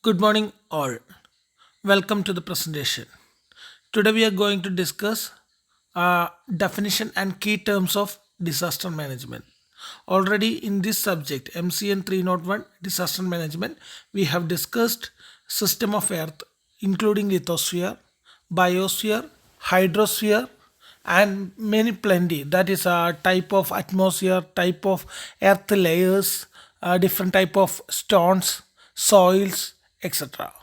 Good morning, all. Welcome to the presentation. Today, we are going to discuss definition and key terms of disaster management. Already in this subject, MCN301 disaster management, we have discussed system of Earth, including lithosphere, biosphere, hydrosphere, and many plenty. That is a type of atmosphere, type of earth layers, different type of stones, soils, etc.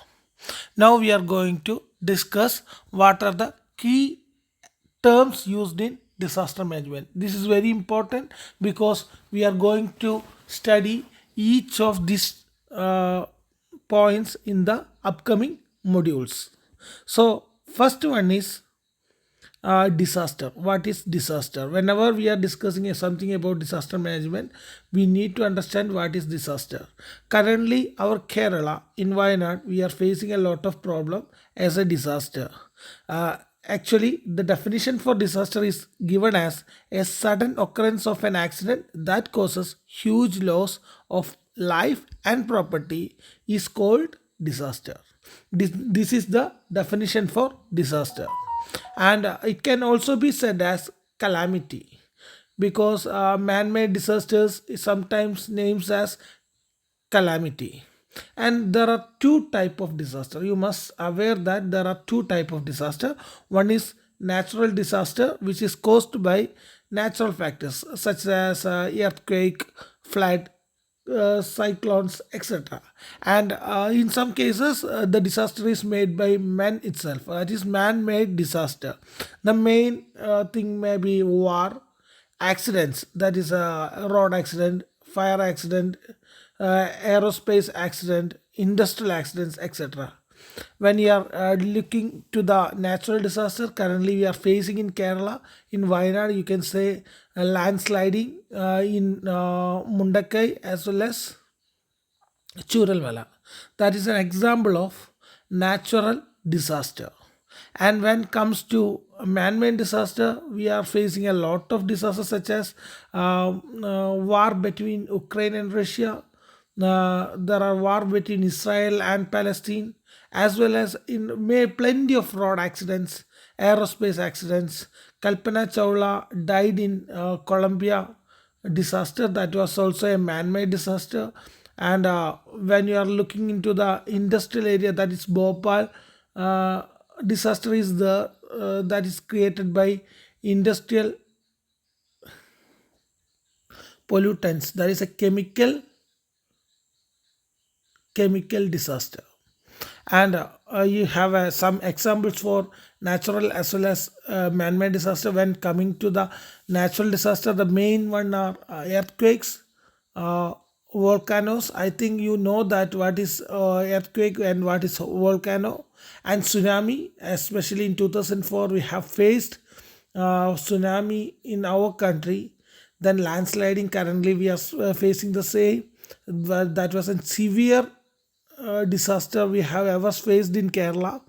Now we are going to discuss what are the key terms used in disaster management. This is very important because we are going to study each of these points in the upcoming modules. So first one is disaster. What is disaster? Whenever we are discussing something about disaster management, we need to understand what is disaster. Currently, our Kerala in Wayanad, we are facing a lot of problem as a disaster. Actually, the definition for disaster is given as a sudden occurrence of an accident that causes huge loss of life and property is called disaster. This is the definition for disaster, and it can also be said as calamity because man-made disasters is sometimes named as calamity. And there are two type of disaster. You must aware that there are two type of disaster. One is natural disaster, which is caused by natural factors such as earthquake, flood, cyclones, etc. And in some cases, the disaster is made by man itself. It is man-made disaster. The main thing may be war, accidents, that is a road accident, fire accident, aerospace accident, industrial accidents, etc. When you are looking to the natural disaster, currently we are facing in Kerala, in Wayanad, you can say landsliding in Mundakai as well as Churalvala. That is an example of natural disaster. And when comes to man-made disaster, we are facing a lot of disasters such as war between Ukraine and Russia. There are war between Israel and Palestine, as well as in plenty of road accidents, aerospace accidents. Kalpana Chawla died in Colombia disaster. That was also a man-made disaster. And when you are looking into the industrial area, that is Bhopal, disaster is the that is created by industrial pollutants. That is a chemical disaster. And you have some examples for natural as well as man-made disaster. When coming to the natural disaster, the main one are earthquakes, uh, volcanoes. I think you know that what is earthquake and what is volcano, and tsunami. Especially in 2004 we have faced tsunami in our country. Then landsliding, currently we are facing the same. That was a severe disaster we have ever faced in Kerala.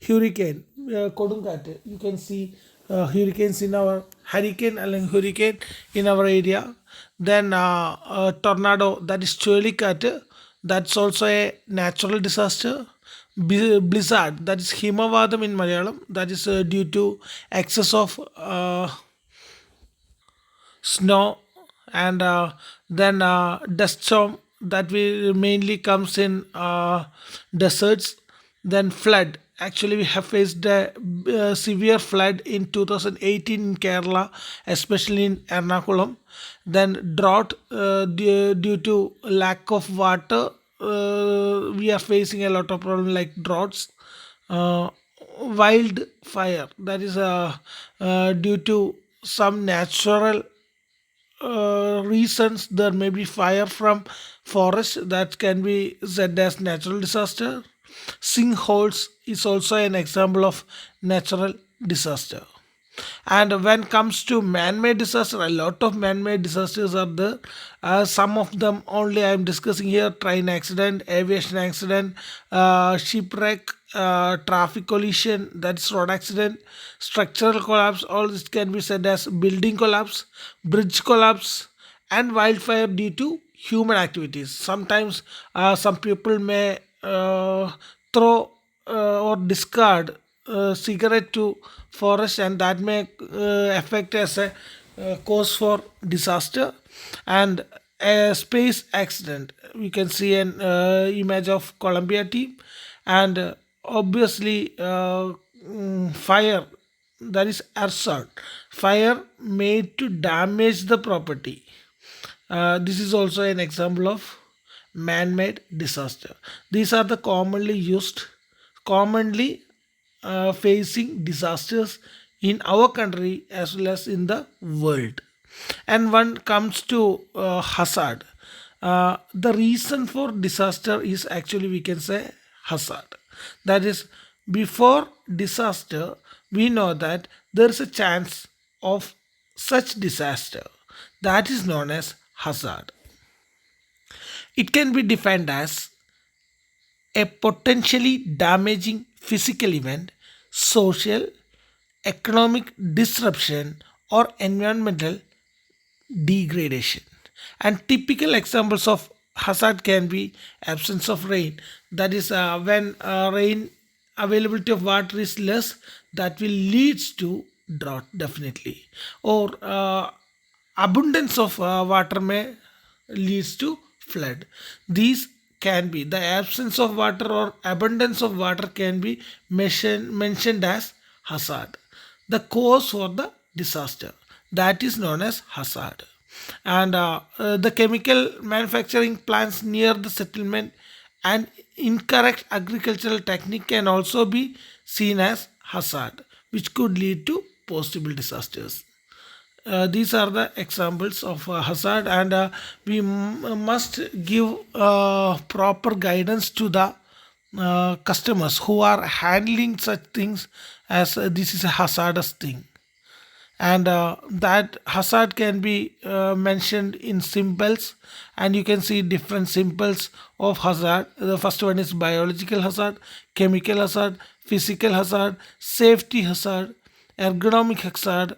Hurricane, Kodunkatte. You can see hurricanes in our hurricane in our area. Then tornado, that is Chuelikatte. That's also a natural disaster. Blizzard, that is Himavadam in Malayalam. That is due to excess of snow. And then dust storm, that we mainly comes in deserts. Then flood, actually we have faced a severe flood in 2018 in Kerala, especially in Ernakulam. Then drought, due to lack of water, we are facing a lot of problems like droughts. uh, Wildfire, that is due to some natural reasons. There may be fire from forest, that can be said as natural disaster. Sinkholes is also an example of natural disaster. And when comes to man-made disaster, a lot of man-made disasters are there. Some of them only I am discussing here: train accident, aviation accident, shipwreck, traffic collision, that's road accident, structural collapse. All this can be said as building collapse, bridge collapse, and wildfire due to human activities. Sometimes some people may throw or discard cigarette to forest, and that may affect as a cause for disaster. And a space accident, we can see an image of Columbia team. And obviously fire, that is assault, fire made to damage the property. This is also an example of man-made disaster. These are the commonly facing disasters in our country as well as in the world. And when comes to hazard, the reason for disaster is actually, we can say, hazard. That is, before disaster, we know that there is a chance of such disaster. That is known as hazard. It can be defined as a potentially damaging physical event, social, economic disruption, or environmental degradation. And typical examples of hazard can be absence of rain. That is, when rain availability of water is less, that will leads to drought definitely. Or abundance of water may leads to flood. These can be the absence of water or abundance of water can be mentioned as hazard. The cause for the disaster, that is known as hazard. And the chemical manufacturing plants near the settlement and incorrect agricultural technique can also be seen as hazard, which could lead to possible disasters. These are the examples of hazard, and we must give proper guidance to the customers who are handling such things, as this is a hazardous thing. And that hazard can be mentioned in symbols, and you can see different symbols of hazard. The first one is biological hazard, chemical hazard, physical hazard, safety hazard, ergonomic hazard,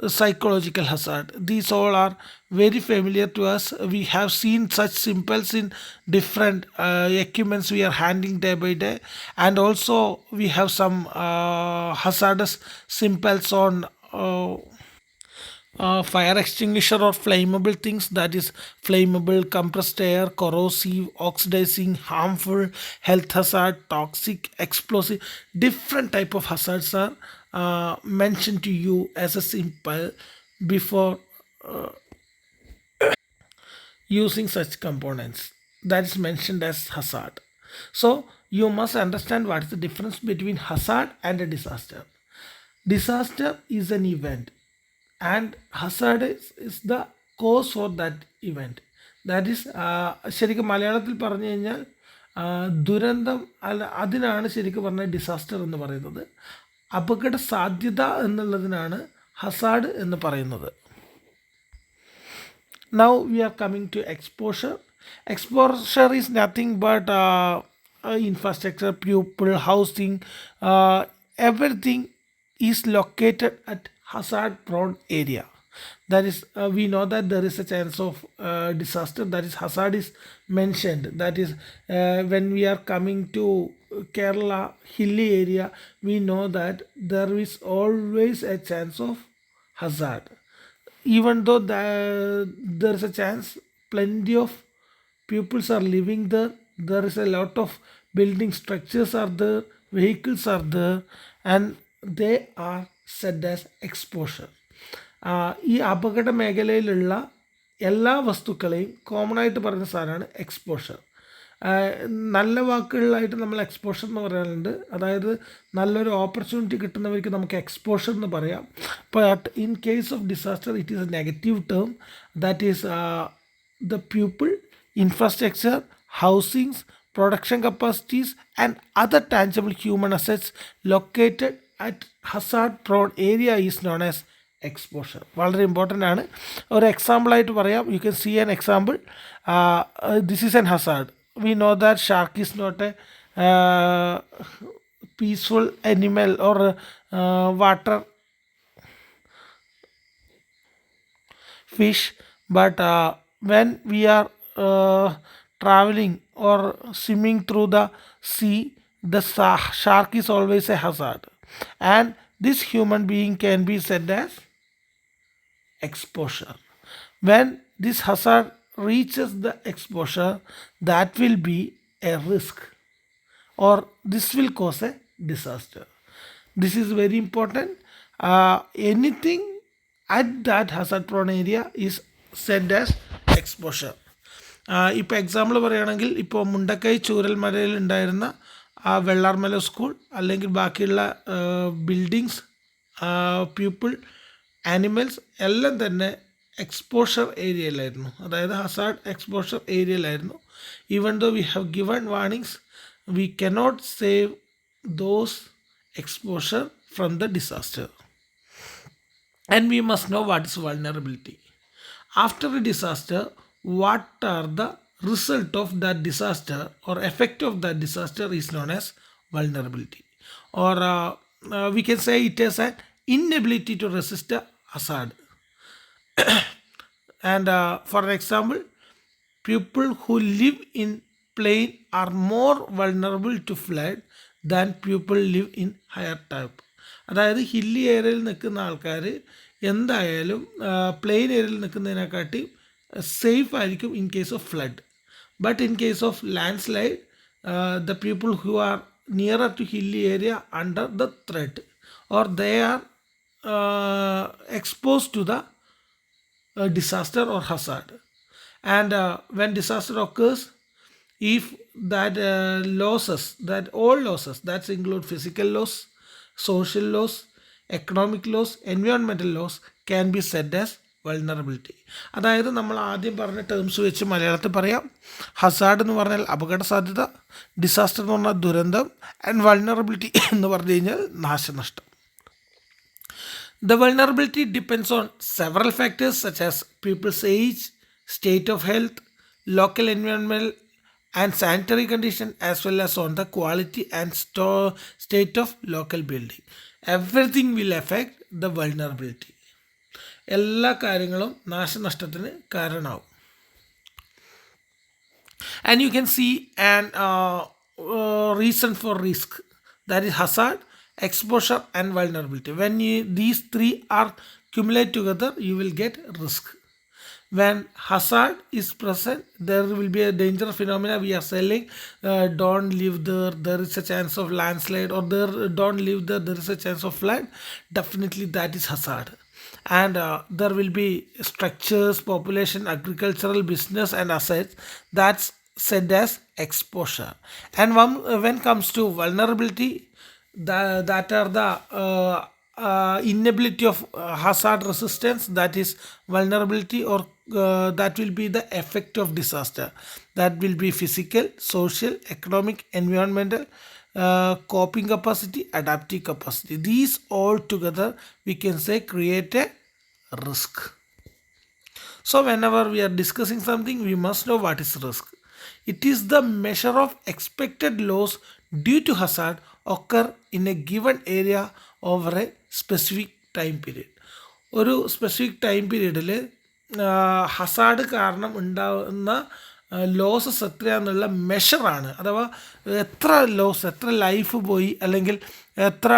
psychological hazard. These all are very familiar to us. We have seen such symbols in different equipments we are handling day by day. And also we have some hazardous symbols on fire extinguisher or flammable things, that is flammable, compressed air, corrosive, oxidizing, harmful, health hazard, toxic, explosive. Different type of hazards are mentioned to you as a simple before using such components, that is mentioned as hazard. So you must understand what is the difference between hazard and a disaster. Disaster is an event, and hazard is the cause for that event. That is, ശരിക്കും മലയാളത്തിൽ പറഞ്ഞു കഴിഞ്ഞാൽ ദുരന്തം അല്ല, അതിനാണ് ശരിക്കും പറഞ്ഞാൽ disaster എന്ന് പറയുന്നത്. അപകട സാധ്യത എന്നുള്ളതിനാണ് ഹസാഡ് എന്ന് പറയുന്നത്. Now we are coming to exposure. Exposure is nothing but infrastructure, people, housing, everything is located at hazard prone area. That is, we know that there is a chance of disaster, that is hazard is mentioned. That is, when we are coming to Kerala hilly area, we know that there is always a chance of hazard. Even though there's a chance, plenty of pupils are living there, there is a lot of building structures are there, vehicles are there, and they are said as exposure. ഈ അപകട മേഖലയിലുള്ള എല്ലാ വസ്തുക്കളെയും common ആയിട്ട് പറയുന്ന സാധനമാണ് exposure. നല്ല വാക്കുകളിലായിട്ട് നമ്മൾ എക്സ്പോഷർ എന്ന് പറയാറുണ്ട്. അതായത് നല്ലൊരു ഓപ്പർച്യൂണിറ്റി കിട്ടുന്നവർക്ക് നമുക്ക് എക്സ്പോഷർ എന്ന് പറയാം. But in case of disaster it is a negative term. That is the people, infrastructure, housings, production capacities and other tangible human assets located at hazard prone area is known as exposure. വളരെ important ആണ്. ഒരു എക്സാമ്പിളായിട്ട് പറയാം. You can see an example. This is an hazard. We know that shark is not a peaceful animal or water fish, but when we are traveling or swimming through the sea, the shark is always a hazard. And this human being can be said as exposure. When this hazard reaches the exposure, that will be a risk or this will cause a disaster. This is very important. Anything at that hazard prone area is said as exposure. ഇപ്പോൾ example പറയുകയാണെങ്കിൽ ഇപ്പോൾ മുണ്ടക്കൈ ചൂരൽമലയിൽ ഉണ്ടായിരുന്ന ആ Vellarmala school അല്ലെങ്കിൽ ബാക്കിയുള്ള buildings, people, animals എല്ലാം തന്നെ exposure ഏരിയയിലായിരുന്നു, അതായത് ഹസാർഡ് എക്സ്പോഷർ ഏരിയയിലായിരുന്നു. Even though we have given warnings, we cannot save those exposure from the disaster. And we must know what is vulnerability. After a disaster, what are the result of that disaster or effect of that disaster is known as vulnerability, or we can say it as an inability to resist a hazard. And for example, people who live in plain are more vulnerable to flood than people live in higher type. അതായത് hilly ഏരിയയിൽ നിൽക്കുന്ന ആൾക്കാർ എന്തായാലും plain ഏരിയയിൽ നിൽക്കുന്നതിനെക്കാട്ടി safe ആയിരിക്കും in case of flood. But in case of landslide, the people who are nearer to hilly area under the thread or they are exposed to the disaster or hazard. And when disaster occurs, if that losses, that all losses, that include physical loss, social loss, economic loss, environmental loss, can be said as vulnerability. അതായത് നമ്മൾ ആദ്യം പറഞ്ഞ terms വെച്ച് മലയാളത്തിൽ പറയാം. Hazard എന്ന് പറഞ്ഞാൽ അപകട സാധ്യത, ഡിസാസ്റ്റർ എന്ന് പറഞ്ഞാൽ ദുരന്തം, ആൻഡ് വൾണറബിലിറ്റി എന്ന് പറഞ്ഞു കഴിഞ്ഞാൽ നാശനഷ്ടം. The vulnerability depends on several factors such as people's age, state of health, local environmental and sanitary condition, as well as on the quality and state of local building. Everything will affect the vulnerability. എല്ലാ കാര്യങ്ങളും നാശനഷ്ടത്തിന് കാരണമാവും. And you can see an reason for risk, that is hazard, exposure and vulnerability. When these three are cumulated together, you will get risk. When hazard is present, there will be a danger phenomena. We are saying don't live there, there is a chance of landslide, or there don't live there, there is a chance of flood. Definitely that is hazard. And there will be structures, population, agricultural, business and assets, that's said as exposure. And when comes to vulnerability, that are the inability of hazard resistance, that is vulnerability, or that will be the effect of disaster. That will be physical, social, economic, environmental, coping capacity, adaptive capacity. These all together we can say create a risk. So whenever we are discussing something, we must know what is risk. It is the measure of expected loss due to hazard occur in a given area over a specific time period. ഒരു specific time പീരീഡിൽ Hazard കാരണം ഉണ്ടാകുന്ന losses എത്രയാണെന്നുള്ള മെഷറാണ്. അഥവാ എത്ര loss, എത്ര life പോയി, അല്ലെങ്കിൽ എത്ര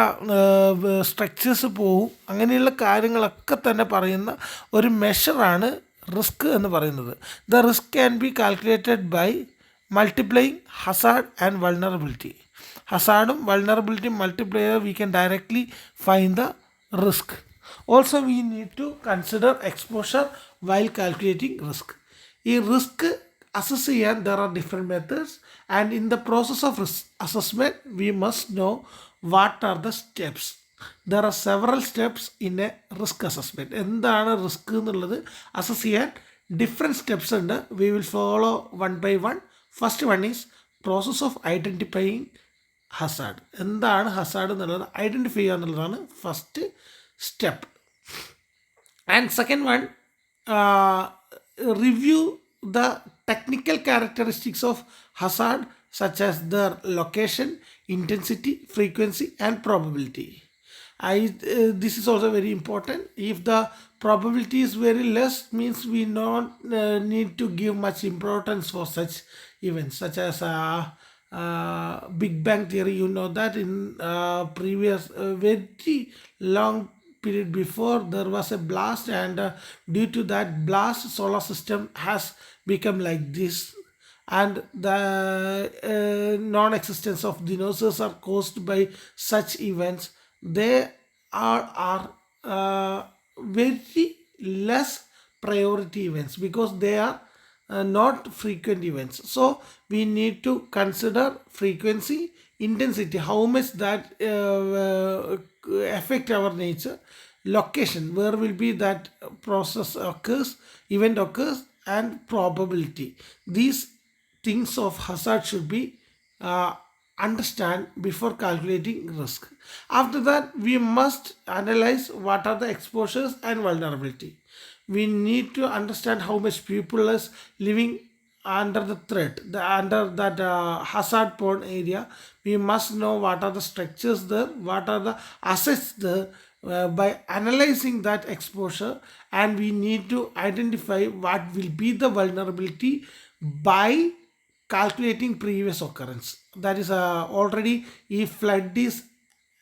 സ്ട്രക്ചേഴ്സ് പോവും, അങ്ങനെയുള്ള കാര്യങ്ങളൊക്കെ തന്നെ പറയുന്ന ഒരു മെഷറാണ് റിസ്ക് എന്ന് പറയുന്നത്. The risk can be calculated by multiplying hazard and vulnerability. ഹസാർഡും വൾണറബിലിറ്റിയും മൾട്ടിപ്ലൈ ചെയ്താൽ we can directly find the risk. Also we need to consider exposure while calculating risk. ഈ റിസ്ക് അസസ് ചെയ്യാൻ there are different methods, and in the process of risk assessment we must know what are the steps. There are several steps in a risk assessment. എന്താണ് risk എന്നുള്ളത് assess ചെയ്യാൻ different steps ഉണ്ട്. We will follow one by one. First one is process of identifying Hazard. എന്താണ് Hazard എന്നുള്ളത് identify ചെയ്യുക എന്നുള്ളതാണ് first step. And second one, review the technical characteristics of Hazard such as there location, intensity, frequency and probability. This is also very important. If the probability is very less, means we not need to give much importance for such events such as Big Bang Theory. You know that in previous very long period before there was a blast, and due to that blast, solar system has become like this, and the non-existence of dinosaurs are caused by such events. They are very less priority events because they are not frequent events. So we need to consider frequency, intensity, how much that affect our nature, location, where will be that process occurs, event occurs, and probability. These things of hazard should be uh, understand before calculating risk. After that, we must analyze what are the exposures and vulnerability. We need to understand how much people is living under the threat, under that hazard prone area. We must know what are the structures there, what are the assets there, by analyzing that exposure, and we need to identify what will be the vulnerability by calculating previous occurrence. That is already if flood is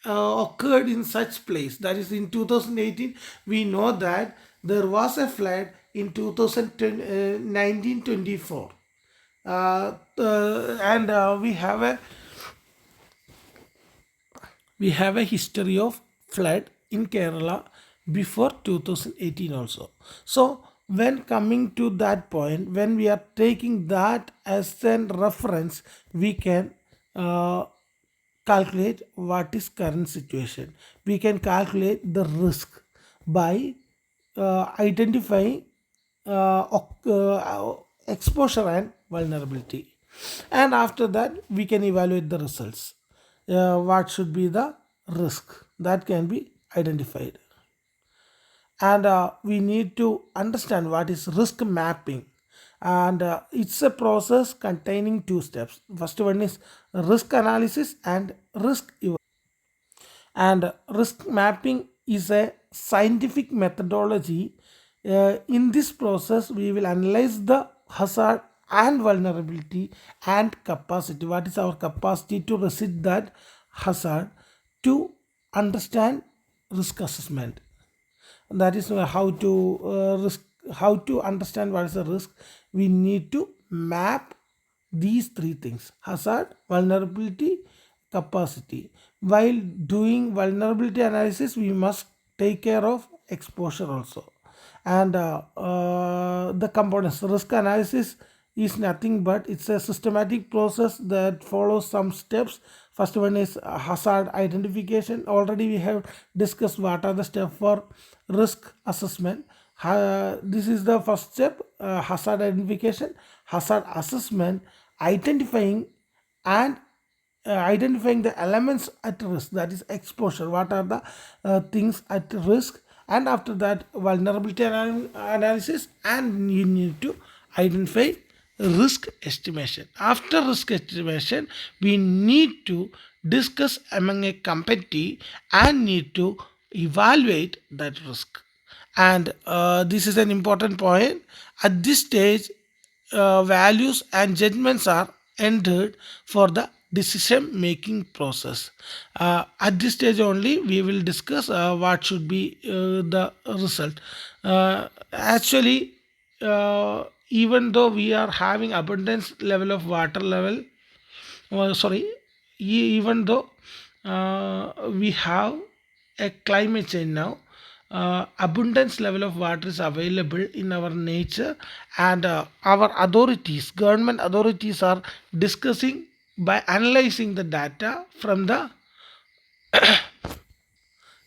occurred in such place, that is in 2018, we know that there was a flood in 1924, and we have a history of flood in Kerala before 2018 also. So when coming to that point, when we are taking that as a reference, we can calculate what is current situation. We can calculate the risk by identifying exposure and vulnerability, and after that we can evaluate the results. What should be the risk that can be identified, and we need to understand what is risk mapping, and it's a process containing two steps. First one is risk analysis and risk evaluation. And risk mapping is a scientific methodology. In this process we will analyze the hazard and vulnerability and capacity. What is our capacity to resist that hazard, to understand risk assessment. That is how to understand what is the risk. We need to map these three things: hazard, vulnerability, capacity. While doing vulnerability analysis, we must take care of exposure also, and the components. Risk analysis is nothing but it's a systematic process that follows some steps. First one is hazard identification. Already we have discussed what are the steps for risk assessment. This is the first step: hazard identification, hazard assessment, identifying and identifying the elements at risk, that is exposure, what are the things at risk, and after that vulnerability analysis, and you need to identify risk estimation. After risk estimation, we need to discuss among a committee and need to evaluate that risk. And this is an important point. At this stage, values and judgments are entered for the decision making process. At this stage only we will discuss what should be the result. Actually, even though we are having abundance level of water level, sorry, even though we have a climate change now, abundance level of water is available in our nature, and our authorities, government authorities, are discussing by analyzing the data from the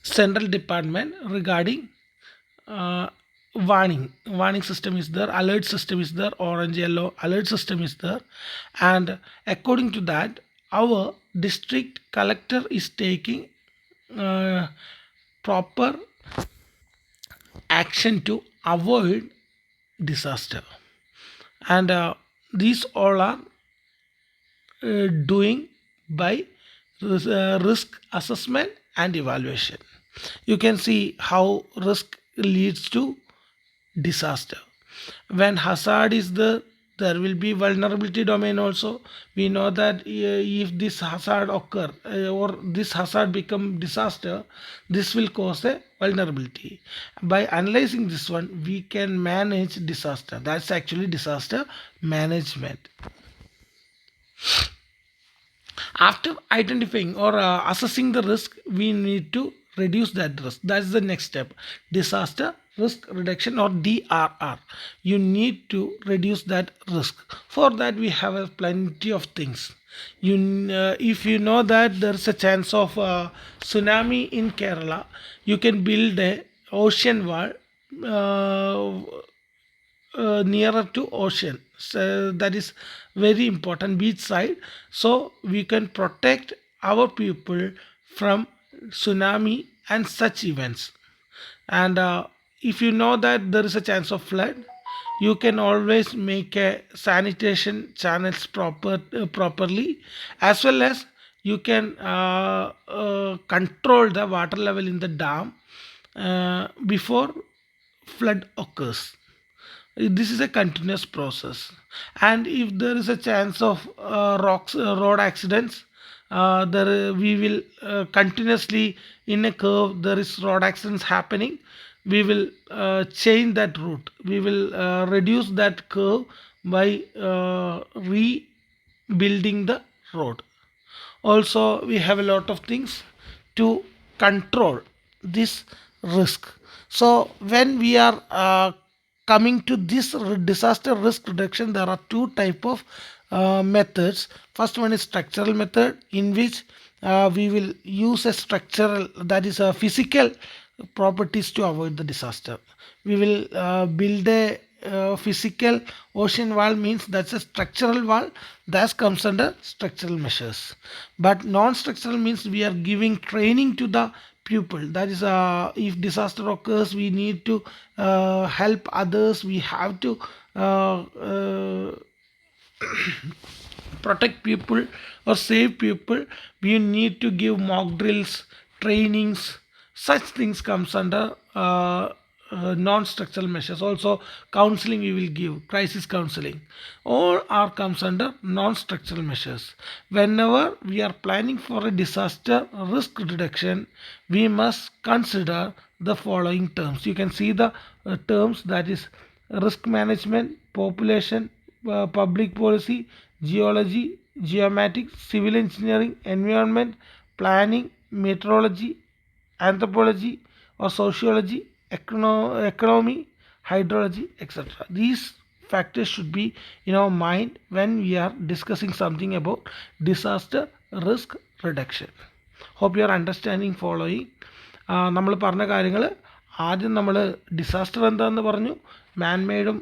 central department regarding warning system is there, alert system is there, orange yellow alert system is there, and according to that our district collector is taking proper action to avoid disaster, and these all are doing by risk assessment and evaluation. You can see how risk leads to disaster. When hazard is there, There will be vulnerability domain also. We know that if this hazard occur or this hazard become disaster, this will cause a vulnerability. By analyzing this one, we can manage disaster. That's actually disaster management. After identifying or assessing the risk, we need to reduce that risk. That's the next step. Disaster risk reduction, or DRR. You need to reduce that risk. For that, we have a plenty of things. If you know that there's a chance of tsunami in Kerala, you can build a ocean wall uh, nearer to ocean, so that is very important, beach side, so we can protect our people from tsunami and such events. And if you know that there is a chance of flood, you can always make a sanitation channels properly, as well as you can control the water level in the dam before flood occurs. This is a continuous process. And if there is a chance of road accidents, there we will continuously, in a curve there is road accidents happening, we will change that route, we will reduce that curve by rebuilding the road. Also, we have a lot of things to control this risk. So when we are coming to this disaster risk reduction, there are two type of methods. First one is structural method, in which we will use a structural, that is a physical properties to avoid the disaster. We will build a physical ocean wall, means that's a structural wall, that comes under structural measures. But non-structural means we are giving training to the pupil, that is if disaster occurs, we need to help others, we have to protect people or save people, we need to give mock drills, trainings, such things comes under non-structural measures. Also counseling we will give, crisis counseling, all are comes under non-structural measures. Whenever we are planning for a disaster risk reduction, we must consider the following terms. You can see the terms, that is risk management, population, public policy, geology, geomatics, civil engineering, environment, planning, meteorology, anthropology or sociology, economy, hydrology, etc. These factors should be in our mind when we are discussing something about disaster risk reduction. Hope you are understanding, following. നമ്മൾ പറഞ്ഞ കാര്യങ്ങൾ, ആദ്യം നമ്മൾ disaster എന്താണെന്ന് പറഞ്ഞു, മാൻമെയ്ഡും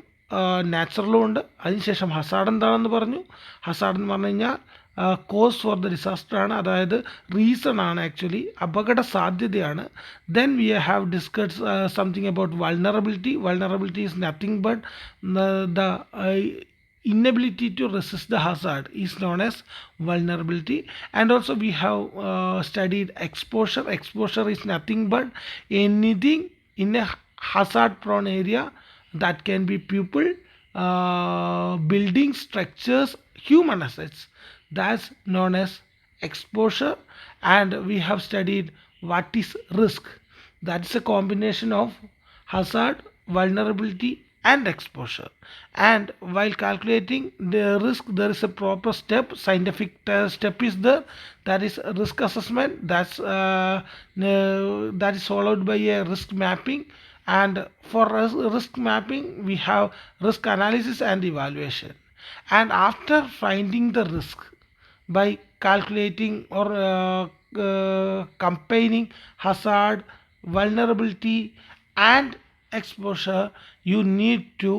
നാച്ചുറലും ഉണ്ട്. അതിനുശേഷം hazard എന്താണെന്ന് പറഞ്ഞു. ഹസാഡ് എന്ന് പറഞ്ഞു കഴിഞ്ഞാൽ കോസ് ഫോർ ദ ഡിസാസ്റ്റർ ആണ്, അതായത് റീസൺ ആണ്, ആക്ച്വലി അപകട സാധ്യതയാണ്. Then we have discuss something about vulnerability. Vulnerability is nothing but the inability to resist the hazard is known as vulnerability. And also we have studied exposure. Exposure is nothing but anything in a hazard prone area, that can be people, buildings, structures, human assets, that's known as exposure. And we have studied what is risk. That's a combination of hazard, vulnerability and exposure. And while calculating the risk, there is a proper step, scientific step is there, that is risk assessment. That is followed by a risk mapping. And for risk mapping, we have risk analysis and evaluation. And after finding the risk by calculating or comparing hazard, vulnerability and exposure, you need to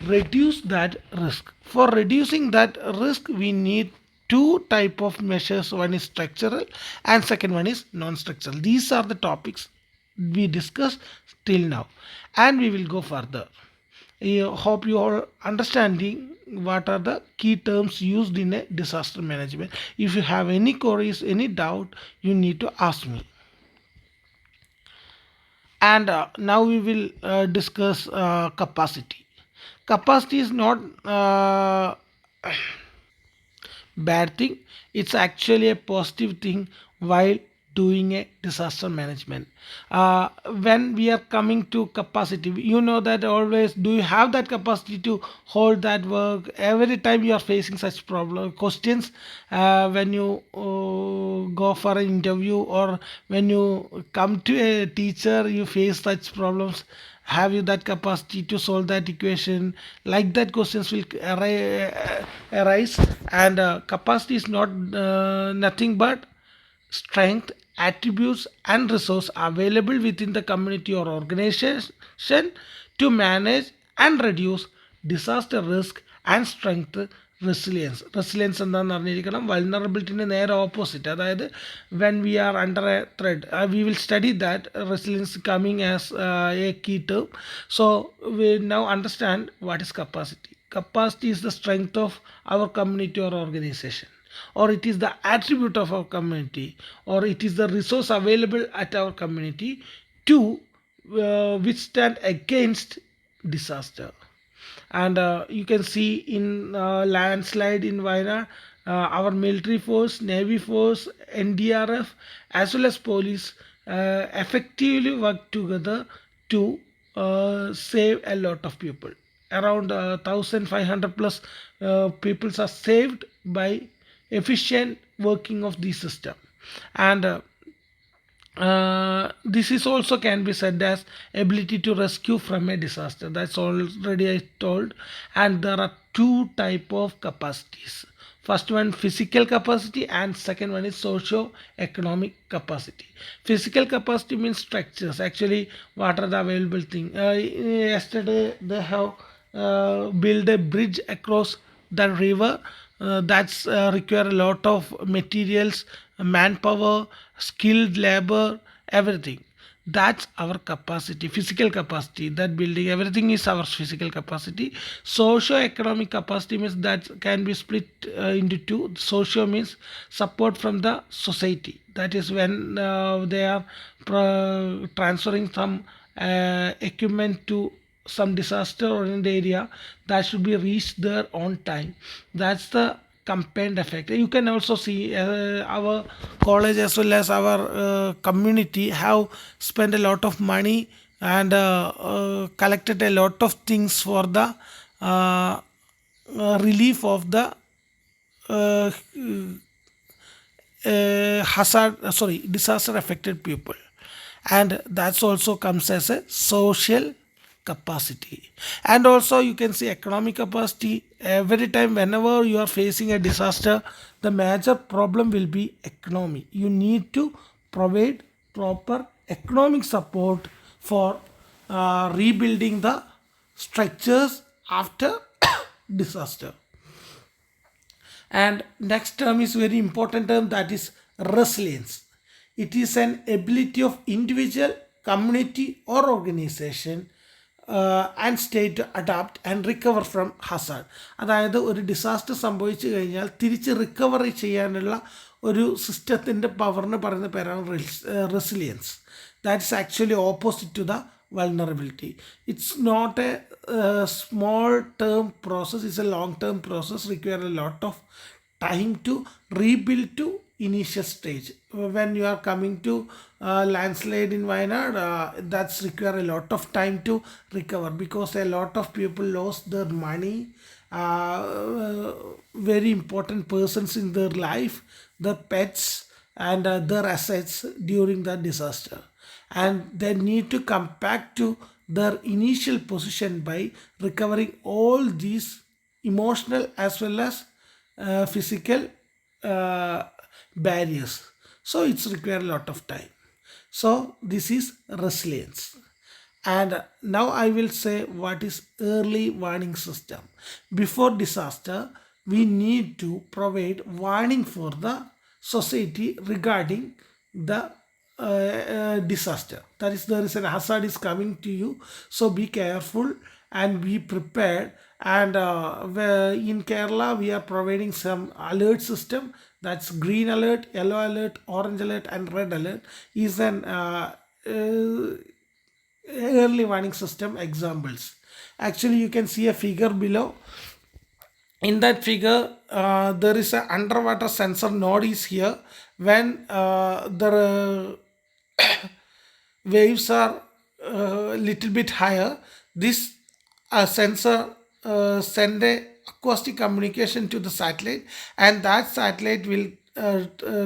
reduce that risk. For reducing that risk, we need two type of measures. One is structural and second one is non-structural. These are the topics we discussed till now, and we will go further. I hope you are understanding what are the key terms used in a disaster management. If you have any queries, any doubt, you need to ask me. And now we will discuss capacity. Capacity is not bad thing. It's actually a positive thing while doing a disaster management. When we are coming to capacity, you know that always, do you have that capacity to hold that work every time you are facing such problem questions, when you go for an interview, or when you come to a teacher, you face such problems. Have you that capacity to solve that equation? Like that questions will arise. And capacity is not nothing but strength, attributes, and resource available within the community or organization to manage and reduce disaster risk and strength resilience എന്താണെന്ന് അറിഞ്ഞിരിക്കണം. വൾണറബിലിറ്റിന് നേരെ opposite, അതായത് when we are under a threat, we will study that resilience coming as a key term. So we now understand what is capacity. Capacity is the strength of our community or organization, or it is the attribute of our community, or it is the resource available at our community to withstand against disaster. And you can see in landslide in Vaina, our military force, navy force, NDRF, as well as police effectively work together to save a lot of people. Around 1500 plus people are saved by efficient working of the system. And this is also can be said as ability to rescue from a disaster. That's already I told. And there are two type of capacities. First one, physical capacity, and second one is socio economic capacity. Physical capacity means structures. Actually, what are the available thing? Yesterday they have build a bridge across the river. That's require a lot of materials, manpower, skilled labor, everything. That's our capacity, physical capacity. That building, everything is our physical capacity. Socio-economic capacity means that can be split into two. Socio means support from the society. That is when they are transferring some equipment to some disaster oriented area, that should be reached there on time. That's the campaign effect. You can also see our college as well as our community have spent a lot of money and collected a lot of things for the uh, relief of the uh, hazard sorry disaster affected people. And that's also comes as a social capacity. And also you can see economic capacity. Every time whenever you are facing a disaster, the major problem will be economy. You need to provide proper economic support for rebuilding the structures after disaster. And next term is very important term, that is resilience. It is an ability of individual, community, or organization and state to adapt and recover from hazard. അതായത് ഒരു disaster സംഭവിച്ചു കഴിഞ്ഞാൽ തിരിച്ച് recovery ചെയ്യാനുള്ള ഒരു സിസ്റ്റത്തിൻ്റെ പവറിന് പറയുന്ന പേരാണ് resilience. That is actually opposite to the vulnerability. It's not a small term process, it's a long term process, require a lot of time to rebuild to initial stage. When you are coming to landslide in Wayanad, that's require a lot of time to recover, because a lot of people lost their money, uh, very important persons in their life, their pets, and their assets during the disaster. And they need to come back to their initial position by recovering all these emotional as well as physical uh, barriers. So it's require a lot of time. So this is resilience. And now I will say what is early warning system. Before disaster, we need to provide warning for the society regarding the disaster. That is, there is an hazard is coming to you, so be careful and be prepared. And in Kerala we are providing some alert system. That's green alert, yellow alert, orange alert, and red alert is an early warning system examples. Actually, you can see a figure below. In that figure, there is a underwater sensor node is here. When the waves are little bit higher, this sensor send a acoustic communication to the satellite, and that satellite will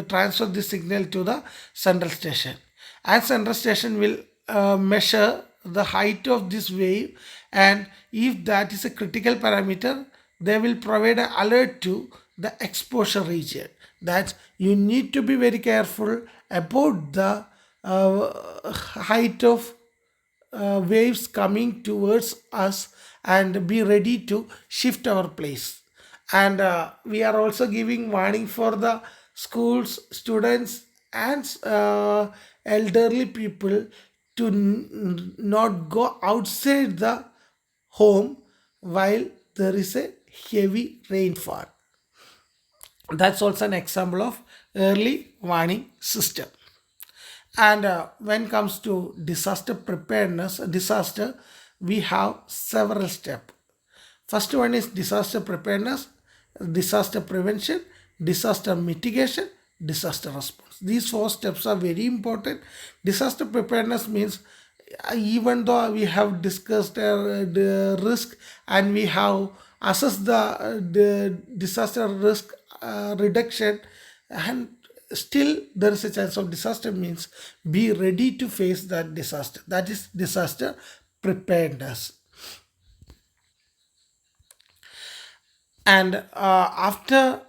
transfer the signal to the central station, and central station will measure the height of this wave, and if that is a critical parameter, they will provide an alert to the exposure region. That you need to be very careful about the height of waves coming towards us, and be ready to shift our place. And we are also giving warning for the schools, students, and elderly people to not go outside the home while there is a heavy rainfall. That's also an example of early warning system. And when comes to disaster preparedness, disaster, we have several steps. First one is disaster preparedness, disaster prevention, disaster mitigation, disaster response. These four steps are very important. Disaster preparedness means even though we have discussed the risk, and we have assessed the disaster risk reduction, and still there is a chance of disaster, means be ready to face that disaster. That is disaster preparedness. And after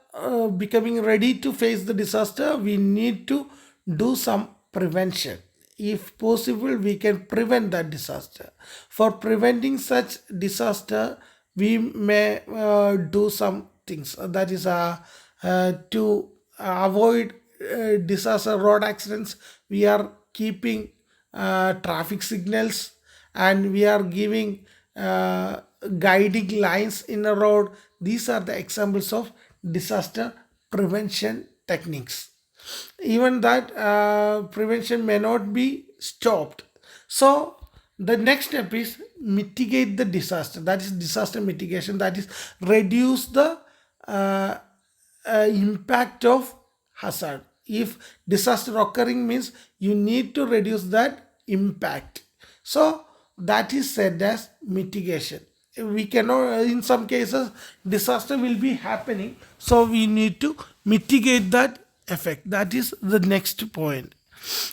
becoming ready to face the disaster, we need to do some prevention. If possible, we can prevent that disaster. For preventing such disaster, we may do some things. That is to avoid disaster road accidents, we are keeping traffic signals, and we are giving guiding lines in a road. These are the examples of disaster prevention techniques. Even that prevention may not be stopped. So the next step is mitigate the disaster. That is disaster mitigation. That is reduce the uh, impact of hazard. If disaster occurring, means you need to reduce that impact. So that is said as mitigation. We cannot, in some cases disaster will be happening, so we need to mitigate that effect. That is the next point.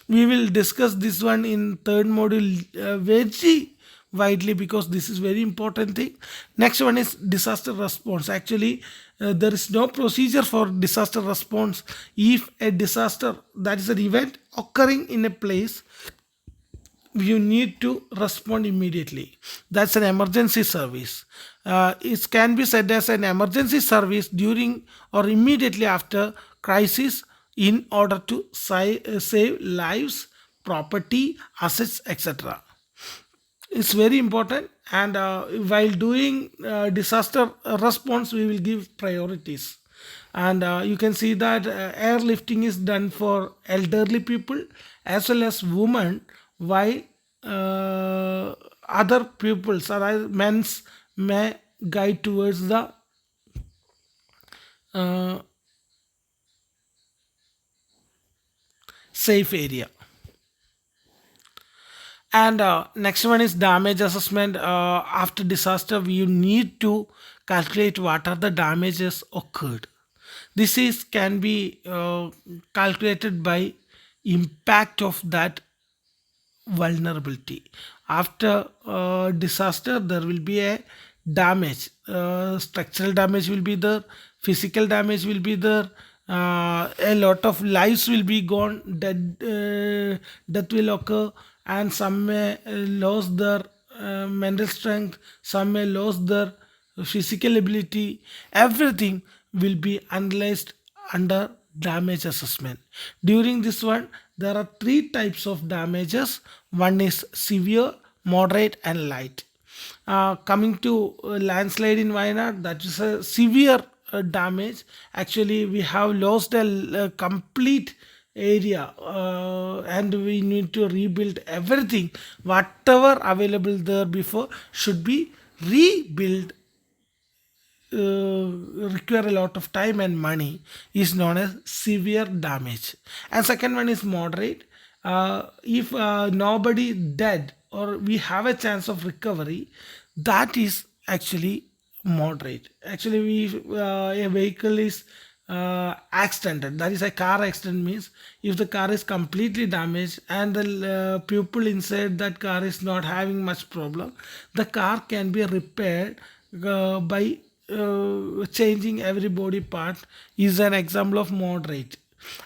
We will discuss this one in third module very widely, because this is very important thing. Next one is disaster response. Actually, there is no procedure for disaster response. If a disaster, that is an event occurring in a place, you need to respond immediately. That's an emergency service. It can be said as an emergency service during or immediately after crisis, in order to save lives, property, assets, etc. It's very important. And while doing disaster response, we will give priorities. And you can see that airlifting is done for elderly people as well as women, while other pupils or men's may guide towards the uh, safe area. And next one is damage assessment. After disaster, you need to calculate what are the damages occurred. This is can be calculated by impact of that vulnerability. After disaster, there will be a damage. Structural damage will be there, physical damage will be there, a lot of lives will be gone, death will occur, and some may lose their mental strength, some may lose their physical ability. Everything will be analyzed under damage assessment. During this one, there are three types of damages. One is severe, moderate, and light. Coming to landslide in Wayanad, that is a severe damage. Actually, we have lost a complete area, and we need to rebuild everything. Whatever available there before should be rebuild require a lot of time and money is known as severe damage. And second one is moderate. If nobody dead or we have a chance of recovery, that is actually moderate. Actually, a vehicle is accidented, that is a car accident, means if the car is completely damaged and the people inside that car is not having much problem, the car can be repaired by changing every body part, is an example of moderate.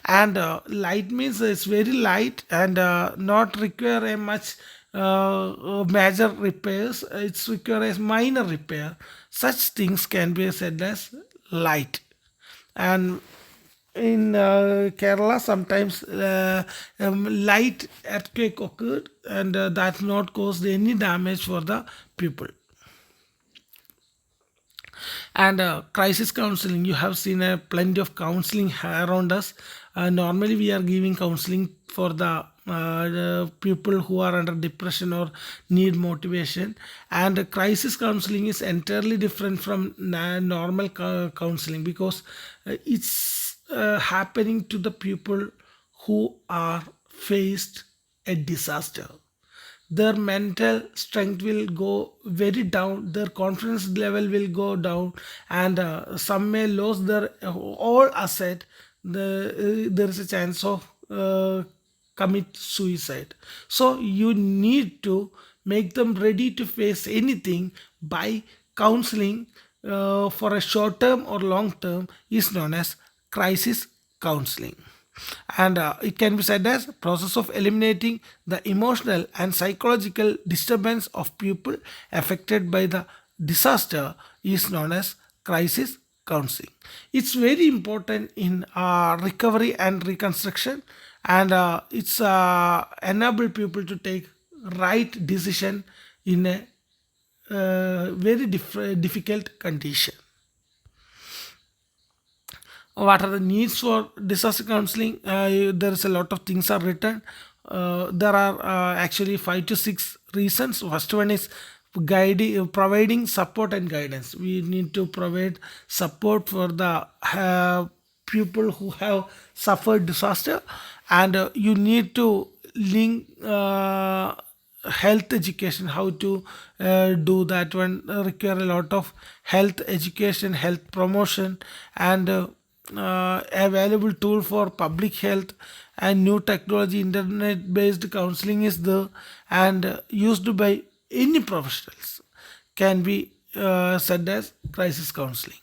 And light means it's very light and not require a much major repairs, it's require a minor repair. Such things can be said as light. And in Kerala, sometimes light earthquake occurred, and that not caused any damage for the people. And crisis counseling, you have seen plenty of counseling around us. Normally we are giving counseling for the people who are under depression or need motivation. And crisis counseling is entirely different from normal counseling, because it's happening to the people who are faced a disaster. Their mental strength will go very down, their confidence level will go down, and some may lose their all asset. There is a chance of commit suicide. So you need to make them ready to face anything by counseling. For a short term or long term is known as crisis counseling. And it can be said as process of eliminating the emotional and psychological disturbance of people affected by the disaster is known as crisis counseling. It's very important in recovery and reconstruction, and it's enable people to take right decision in a very difficult condition. What are the needs for disaster counseling? There is a lot of things are written. There are actually 5 to 6 reasons. First one is guiding, providing support and guidance. We need to provide support for the people who have suffered disaster, and you need to link health education, how to do that one require a lot of health education, health promotion, and available tool for public health and new technology. Internet based counseling is there, and used by any professionals, can be said as crisis counseling.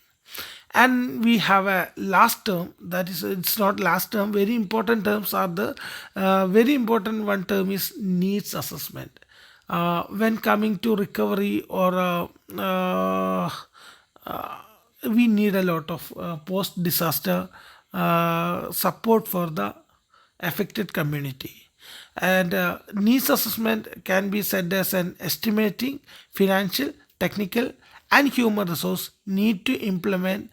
And we have a last term, that is, it's not last term, very important terms are the very important one term is needs assessment. When coming to recovery or we need a lot of post disaster support for the affected community. And needs assessment can be said as an estimating financial, technical, and human resource need to implement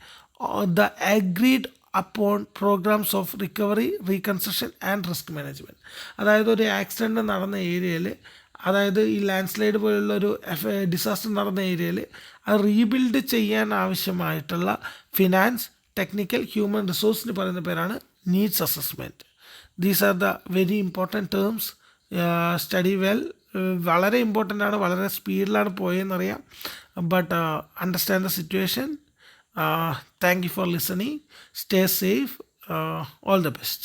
the agreed upon programs of recovery, reconstruction and risk management. അതായത് ഒരു accident നടന്ന ഏരിയയിൽ, അതായത് ഈ land slide പോലുള്ളൊരു disaster നടന്ന ഏരിയയിൽ അത് റീബിൽഡ് ചെയ്യാൻ ആവശ്യമായിട്ടുള്ള ഫിനാൻസ്, ടെക്നിക്കൽ, ഹ്യൂമൻ റിസോഴ്സിന് പറയുന്ന പേരാണ് needs assessment. These are the very important terms. Study well. വളരെ ഇമ്പോർട്ടൻ്റ് ആണ്, വളരെ സ്പീഡിലാണ് പോയെന്നറിയാം. But understand the situation. Thank you for listening. Stay safe. All the best.